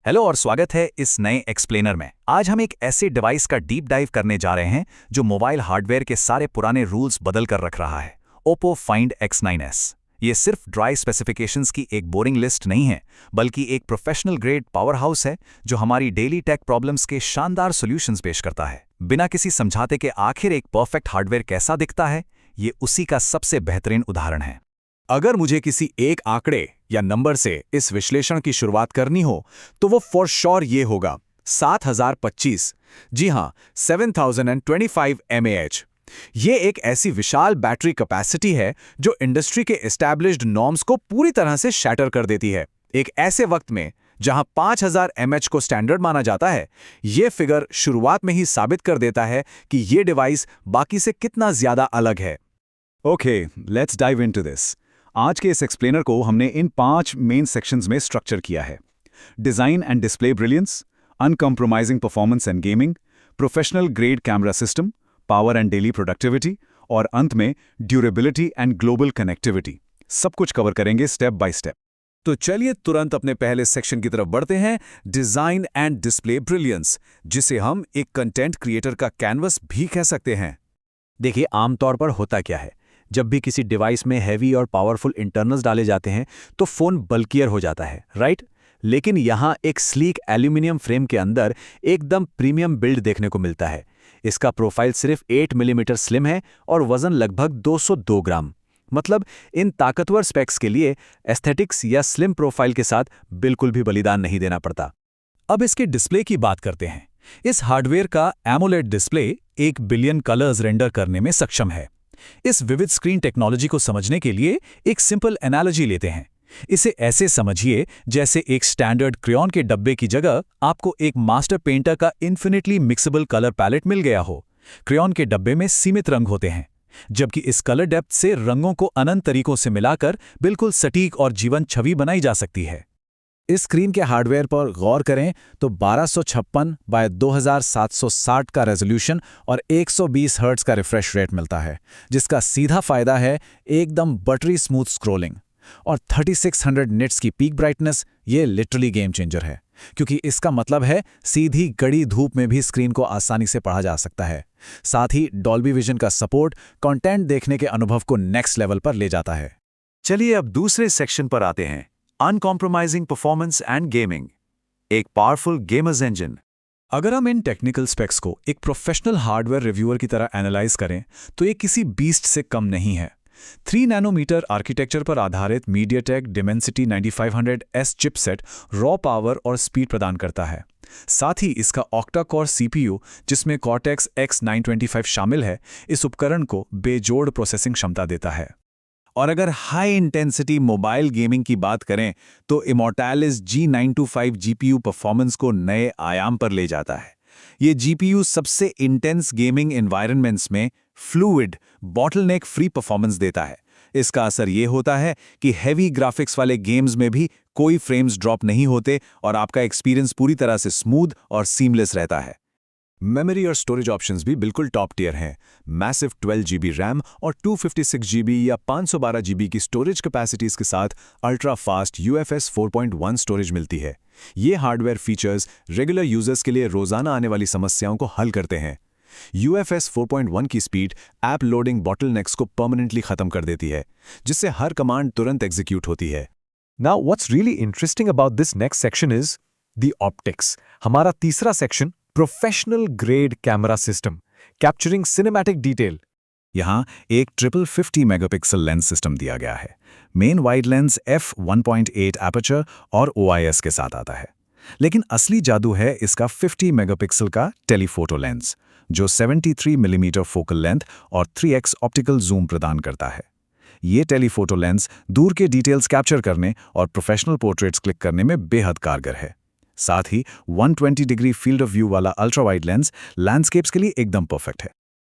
Hello और स्वागत है इस नए एक्सप्लेनर में। आज हम एक ऐसे डिवाइस का डीप डाइव करने जा रहे हैं जो मोबाइल हार्डवेयर के सारे पुराने रूल्स बदल कर रख रहा है। Oppo Find X9s। ये सिर्फ ड्राई स्पेसिफिकेशंस की एक बोरिंग लिस्ट नहीं है, बल्कि एक प्रोफेशनल ग्रेड पावर हाउस है जो हमारी डेली टेक प्रॉब्लम्स के शानदार सॉल्यूशंस पेश करता है। बिना किसी समझाते के आखिर एक परफेक्ट हार्डवेयर कैसा दिखता है, ये उसी का सबसे बेहतरीन उदाहरण है। अगर मुझे किसी एक आंकड़े या नंबर से इस विश्लेषण की शुरुआत करनी हो तो वो फॉर श्योर ये होगा 7025। जी हां, 7025 mAh। ये एक ऐसी विशाल बैटरी कैपेसिटी है जो इंडस्ट्री के एस्टैब्लिश्ड नॉर्म्स को पूरी तरह से शैटर कर देती है। एक ऐसे वक्त में जहां 5000 mAh को स्टैंडर्ड माना जाता है, ये फिगर शुरुआत में ही साबित कर देता है कि ये डिवाइस बाकी से कितना ज्यादा अलग है। Okay, let's dive into this. आज के इस एक्सप्लेनर को हमने इन 5 मेन सेक्शंस में स्ट्रक्चर किया है। Design and display brilliance, uncompromising performance and gaming, professional grade camera system, power and daily productivity और अंत में ड्यूरेबिलिटी एंड ग्लोबल कनेक्टिविटी। सब कुछ कवर करेंगे स्टेप बाय स्टेप। तो चलिए तुरंत अपने पहले सेक्शन की तरफ बढ़ते हैं, डिजाइन एंड डिस्प्ले ब्रिलियंस, जिसे हम एक कंटेंट क्रिएटर का कैनवस भी कह सकते हैं। देखिए, आमतौर पर होता क्या है, जब भी किसी डिवाइस में हैवी और पावरफुल इंटरनल्स डाले जाते हैं तो फ़ोन बल्कियर हो जाता है, राइट? लेकिन यहाँ एक स्लीक एल्यूमिनियम फ्रेम के अंदर एकदम प्रीमियम बिल्ड देखने को मिलता है। इसका प्रोफाइल सिर्फ 8 मिलीमीटर स्लिम है और वजन लगभग 202 ग्राम। मतलब इन ताकतवर स्पेक्स के लिए एस्थेटिक्स या स्लिम प्रोफाइल के साथ बिल्कुल भी बलिदान नहीं देना पड़ता। अब इसके डिस्प्ले की बात करते हैं। इस हार्डवेयर का AMOLED display 1 billion colours render करने में सक्षम है। इस विविध स्क्रीन टेक्नोलॉजी को समझने के लिए एक सिंपल एनालॉजी लेते हैं। इसे ऐसे समझिए जैसे एक स्टैंडर्ड क्रेयॉन के डब्बे की जगह आपको एक मास्टर पेंटर का इन्फिनिटली मिक्सेबल कलर पैलेट मिल गया हो। क्रेयॉन के डब्बे में सीमित रंग होते हैं, जबकि इस कलर डेप्थ से रंगों को अनंत तरीकों से मिलाकर बिल्कुल सटीक और जीवंत छवि बनाई जा सकती है। इस स्क्रीन के हार्डवेयर पर गौर करें तो 1256 बाय 2760 का रेजोल्यूशन और 120 हर्ट्ज का रिफ्रेश रेट मिलता है, जिसका सीधा फायदा है एकदम बटरी स्मूथ स्क्रोलिंग। और 3600 निट्स की पीक ब्राइटनेस, ये लिटरली गेम चेंजर है, क्योंकि इसका मतलब है सीधी कड़ी धूप में भी स्क्रीन को आसानी से पढ़ा जा सकता है। साथ ही डॉल्बी विजन का सपोर्ट कंटेंट देखने के अनुभव को नेक्स्ट लेवल पर ले जाता है। चलिए अब दूसरे सेक्शन पर आते हैं, अनकॉम्प्रोमाइजिंग परफॉर्मेंस एंड गेमिंग, एक पावरफुल गेमर्स इंजन। अगर हम इन टेक्निकल स्पेक्स को एक प्रोफेशनल हार्डवेयर रिव्यूअर की तरह एनालाइज करें तो ये किसी बीस्ट से कम नहीं है। 3 नैनोमीटर आर्किटेक्चर पर आधारित MediaTek Dimensity 9500S chipset raw power और स्पीड प्रदान करता है। साथ ही इसका ऑक्टा कोर CPU, जिसमें Cortex X925 शामिल है, इस उपकरण को बेजोड़ प्रोसेसिंग क्षमता देता है। और अगर हाई इंटेंसिटी मोबाइल गेमिंग की बात करें तो Immortalis G925 GPU परफॉर्मेंस को नए आयाम पर ले जाता है। ये GPU सबसे इंटेंस गेमिंग एनवायरनमेंट्स में फ्लूइड, बॉटलनेक फ्री परफॉर्मेंस देता है। इसका असर ये होता है कि हैवी ग्राफिक्स वाले गेम्स में भी कोई फ्रेम्स ड्रॉप नहीं होते और आपका एक्सपीरियंस पूरी तरह से स्मूथ और सीमलेस रहता है। मेमोरी और स्टोरेज ऑप्शंस भी बिल्कुल टॉप टियर हैं। मैसिव 12 GB रैम और 256 GB या 512 GB की स्टोरेज कैपेसिटीज के साथ अल्ट्रा फास्ट UFS 4.1 स्टोरेज मिलती है। ये हार्डवेयर फीचर्स रेगुलर यूजर्स के लिए रोजाना आने वाली समस्याओं को हल करते हैं। UFS 4.1 की स्पीड ऐप लोडिंग बॉटलनेक्स को परमानेंटली खत्म कर देती है, जिससे हर कमांड तुरंत एग्जीक्यूट होती है। Now, what's really interesting about this next section is the optics. हमारा तीसरा section, professional grade camera system, capturing cinematic detail. यहाँ एक 50 मेगापिक्सल लेंस सिस्टम दिया गया है। Main wide lens f1.8 aperture और OIS के साथ आता है। लेकिन असली जादू है इसका 50 मेगापिक्सल का टेलीफोटो लेंस, जो 73 मिलीमीटर फोकल लेंथ और 3x ऑप्टिकल जूम प्रदान करता है। ये टेलीफोटो लेंस दूर के डिटेल्स कैप्चर करने और प्रोफेशनल पोर्ट्रेट्स क्लिक करने में बेहद कारगर है। साथ ही 120 डिग्री फील्ड ऑफ व्यू वाला अल्ट्रा वाइड लेंस लैंडस्केप्स के लिए एकदम परफेक्ट है।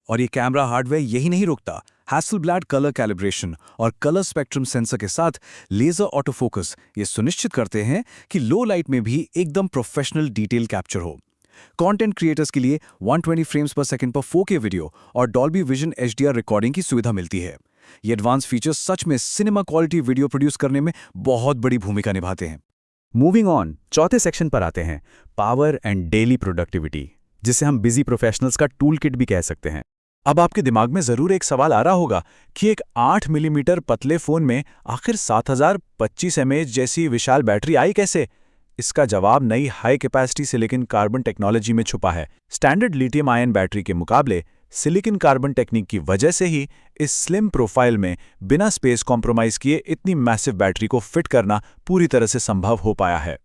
और ये कैमरा हार्डवेयर यही नहीं रुकता। हैसलब्लैड कलर कैलिब्रेशन और कलर स्पेक्ट्रम सेंसर के साथ लेजर ऑटो फोकस ये सुनिश्चित करते हैं कि लो लाइट में भी एकदम प्रोफेशनल डिटेल कैप्चर हो। कंटेंट क्रिएटर्स के लिए 120 फ्रेम्स पर सेकंड पर 4K वीडियो और डॉल्बी विजन HDR रिकॉर्डिंग की सुविधा मिलती है। ये एडवांस फीचर्स सच में सिनेमा क्वालिटी वीडियो प्रोड्यूस करने में बहुत बड़ी भूमिका निभाते हैं। मूविंग ऑन, चौथे सेक्शन पर आते हैं, पावर एंड डेली प्रोडक्टिविटी, जिसे हम बिजी प्रोफेशनल्स का टूल किट भी कह सकते हैं। अब आपके दिमाग में ज़रूर एक सवाल आ रहा होगा कि एक 8 मिलीमीटर पतले फ़ोन में आखिर 7025 mAh जैसी विशाल बैटरी आई कैसे? इसका जवाब नई high capacity silicon carbon technology में छुपा है। स्टैंडर्ड लिथियम आयन बैटरी के मुकाबले सिलिकॉन कार्बन टेक्निक की वजह से ही इस स्लिम प्रोफाइल में बिना स्पेस कॉम्प्रोमाइज़ किए इतनी मैसिव बैटरी को फिट करना पूरी तरह से संभव हो पाया है।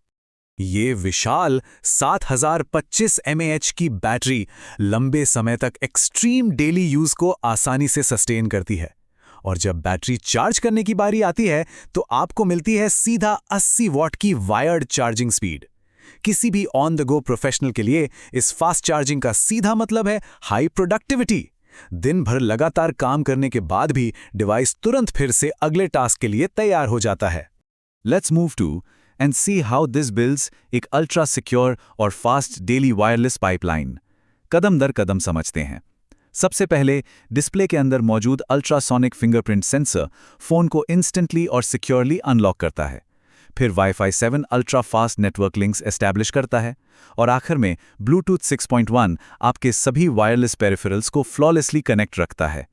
ये विशाल 7025 mAh की बैटरी लंबे समय तक एक्सट्रीम डेली यूज को आसानी से सस्टेन करती है, और जब बैटरी चार्ज करने की बारी आती है तो आपको मिलती है सीधा 80 वॉट की वायर्ड चार्जिंग स्पीड। किसी भी ऑन द गो प्रोफेशनल के लिए इस फास्ट चार्जिंग का सीधा मतलब है हाई प्रोडक्टिविटी। दिन भर लगातार काम करने के बाद भी डिवाइस तुरंत फिर से अगले टास्क के लिए तैयार हो जाता है। Let's move to and see how this builds एक अल्ट्रा सिक्योर और फास्ट डेली वायरलेस पाइपलाइन। कदम दर कदम समझते हैं। सबसे पहले डिस्प्ले के अंदर मौजूद अल्ट्रासोनिक फिंगरप्रिंट सेंसर फ़ोन को इंस्टेंटली और सिक्योरली अनलॉक करता है। फिर Wi-Fi 7 ultra fast network links establish करता है, और आखिर में ब्लूटूथ 6.1 आपके सभी वायरलेस पेरिफेरल्स को फ्लॉलेसली कनेक्ट रखता है।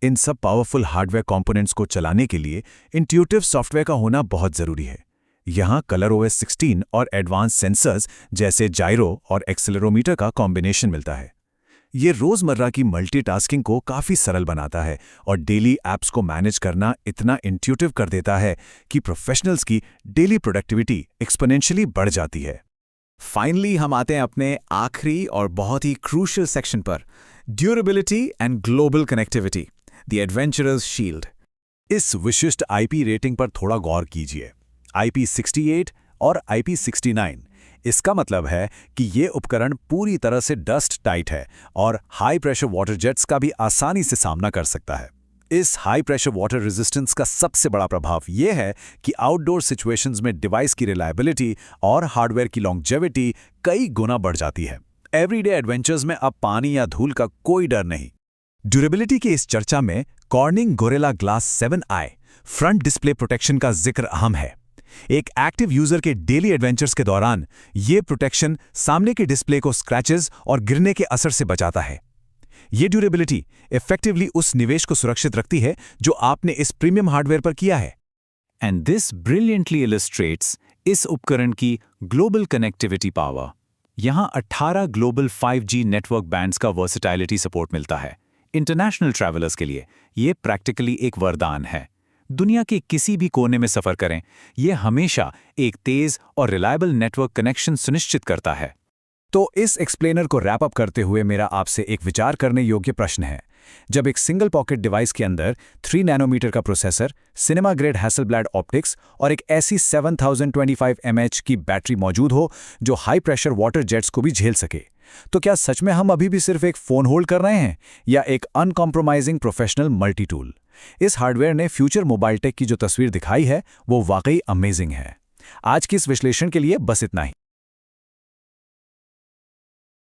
इन सब पावरफुल हार्डवेयर कंपोनेंट्स को चलाने के लिए इंट्यूटिव सॉफ्टवेयर का होना बहुत ज़रूरी है। यहाँ ColorOS 16 और एडवांस सेंसर्स जैसे जायरो और एक्सेलेरोमीटर का कॉम्बिनेशन मिलता है। ये रोज़मर्रा की मल्टीटास्किंग को काफ़ी सरल बनाता है और डेली ऐप्स को मैनेज करना इतना इंट्यूटिव कर देता है कि प्रोफेशनल्स की डेली प्रोडक्टिविटी एक्सपोनेंशियली बढ़ जाती है। फाइनली हम आते हैं अपने आखिरी और बहुत ही क्रूशियल सेक्शन पर, durability and global connectivity, the adventurers shield. इस विशिष्ट IP रेटिंग पर थोड़ा गौर कीजिए। IP68 और IP69। इसका मतलब है कि ये उपकरण पूरी तरह से डस्ट टाइट है और हाई प्रेशर वाटर जेट्स का भी आसानी से सामना कर सकता है। इस हाई प्रेशर वाटर रेजिस्टेंस का सबसे बड़ा प्रभाव यह है कि आउटडोर सिचुएशंस में डिवाइस की रिलायबिलिटी और हार्डवेयर की लॉन्जेविटी कई गुना बढ़ जाती है। एवरीडे एडवेंचर्स में अब पानी या धूल का कोई डर नहीं। ड्यूरेबिलिटी की इस चर्चा में cornering gorilla glass 7i front display protection का जिक्र अहम है। एक एक्टिव यूजर के डेली एडवेंचर्स के दौरान ये प्रोटेक्शन सामने के डिस्प्ले को स्क्रैचेस और गिरने के असर से बचाता है। ये ड्यूरेबिलिटी इफेक्टिवली उस निवेश को सुरक्षित रखती है जो आपने इस प्रीमियम हार्डवेयर पर किया है। एंड दिस ब्रिलियंटली इलस्ट्रेट्स इस उपकरण की ग्लोबल कनेक्टिविटी पावर। यहाँ 18 ग्लोबल 5G नेटवर्क बैंड्स का वर्सेटाइलिटी सपोर्ट मिलता है। इंटरनेशनल ट्रैवलर्स के लिए ये प्रैक्टिकली एक वरदान है। दुनिया के किसी भी कोने में सफ़र करें, यह हमेशा एक तेज़ और रिलायबल नेटवर्क कनेक्शन सुनिश्चित करता है। तो इस एक्सप्लेनर को रैप अप करते हुए मेरा आपसे एक विचार करने योग्य प्रश्न है। जब एक सिंगल पॉकेट डिवाइस के अंदर 3 नैनोमीटर का processor, cinema grade Hasselblad optics और एक ऐसी 7025 mAh की बैटरी मौजूद हो जो हाई प्रेशर वाटर जेट्स को भी झेल सके, तो क्या सच में हम अभी भी सिर्फ एक फ़ोन होल्ड कर रहे हैं या एक अनकॉम्प्रोमाइजिंग प्रोफेशनल मल्टी टूल? इस हार्डवेयर ने फ्यूचर मोबाइल टेक की जो तस्वीर दिखाई है वो वाकई अमेजिंग है। आज की इस विश्लेषण के लिए बस इतना ही।